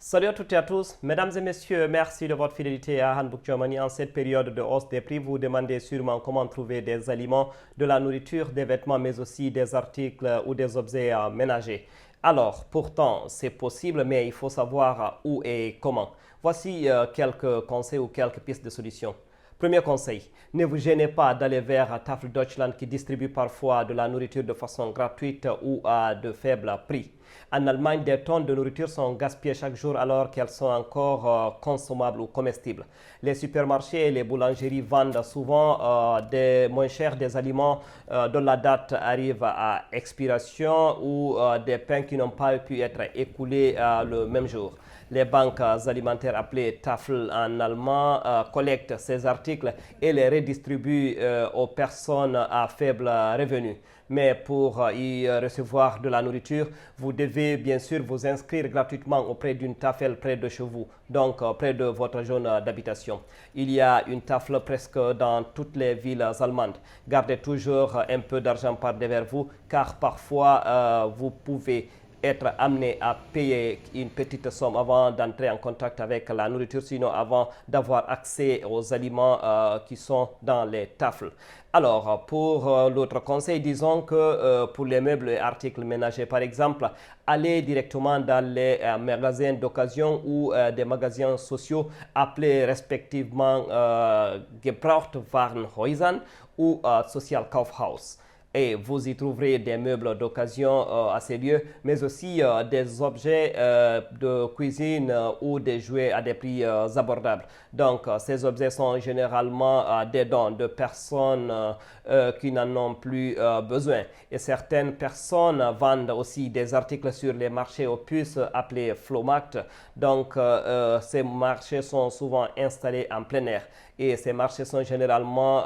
Salut à toutes et à tous. Mesdames et messieurs, merci de votre fidélité à Handbook Germany. En cette période de hausse des prix, vous demandez sûrement comment trouver des aliments, de la nourriture, des vêtements, mais aussi des articles ou des objets ménagers. Alors, pourtant, c'est possible, mais il faut savoir où et comment. Voici quelques conseils ou quelques pistes de solutions. Premier conseil, ne vous gênez pas d'aller vers Tafel Deutschland qui distribue parfois de la nourriture de façon gratuite ou à de faibles prix. En Allemagne, des tonnes de nourriture sont gaspillées chaque jour alors qu'elles sont encore consommables ou comestibles. Les supermarchés et les boulangeries vendent souvent des moins chers des aliments dont la date arrive à expiration ou des pains qui n'ont pas pu être écoulés le même jour. Les banques alimentaires appelées Tafel en allemand collectent ces articles et les redistribuent aux personnes à faible revenu. Mais pour y recevoir de la nourriture, vous devez bien sûr vous inscrire gratuitement auprès d'une Tafel près de chez vous, donc près de votre zone d'habitation. Il y a une Tafel presque dans toutes les villes allemandes. Gardez toujours un peu d'argent par devers vous, car parfois vous pouvez être amené à payer une petite somme avant d'entrer en contact avec la nourriture, sinon avant d'avoir accès aux aliments qui sont dans les tafels. Alors, pour l'autre conseil, disons que pour les meubles et articles ménagers, par exemple, allez directement dans les magasins d'occasion ou des magasins sociaux appelés respectivement Gebrauchtwarenhäusern ou Social Kaufhaus. Et vous y trouverez des meubles d'occasion à ces lieux, mais aussi des objets de cuisine ou des jouets à des prix abordables. Donc, ces objets sont généralement des dons de personnes qui n'en ont plus besoin. Et certaines personnes vendent aussi des articles sur les marchés aux puces appelés Flohmarkt. Donc, ces marchés sont souvent installés en plein air. Et ces marchés sont généralement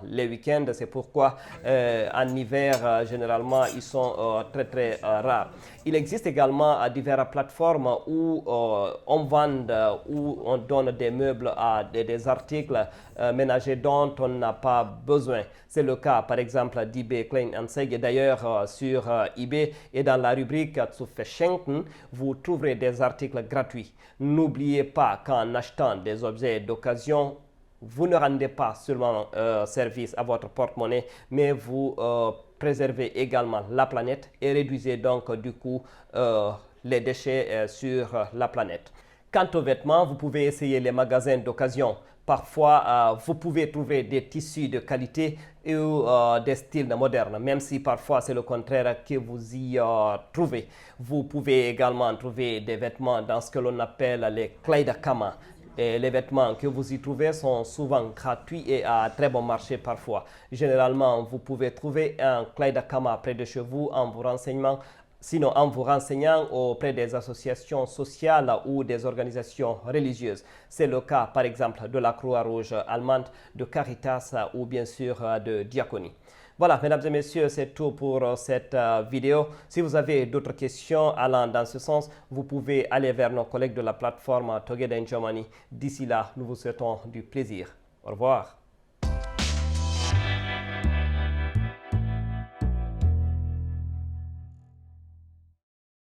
les week-ends. C'est pourquoi en hiver, généralement, ils sont très rares. Il existe également diverses plateformes où on vend, où on donne des meubles à des articles ménagers dont on n'a pas besoin. C'est le cas, par exemple, d'eBay Kleinanzeigen. D'ailleurs, sur eBay et dans la rubrique zu verschenken, vous trouverez des articles gratuits. N'oubliez pas qu'en achetant des objets d'occasion, vous ne rendez pas seulement service à votre porte-monnaie, mais vous préservez également la planète et réduisez donc du coup les déchets sur la planète. Quant aux vêtements, vous pouvez essayer les magasins d'occasion. Parfois, vous pouvez trouver des tissus de qualité ou des styles modernes, même si parfois c'est le contraire que vous y trouvez. Vous pouvez également trouver des vêtements dans ce que l'on appelle les Kleiderkammer. Et les vêtements que vous y trouvez sont souvent gratuits et à très bon marché parfois. Généralement, vous pouvez trouver un Kleiderkammer près de chez vous en vous renseignant. Sinon, en vous renseignant auprès des associations sociales ou des organisations religieuses. C'est le cas, par exemple, de la Croix-Rouge allemande, de Caritas ou bien sûr de Diaconie. Voilà, mesdames et messieurs, c'est tout pour cette vidéo. Si vous avez d'autres questions allant dans ce sens, vous pouvez aller vers nos collègues de la plateforme Together in Germany. D'ici là, nous vous souhaitons du plaisir. Au revoir.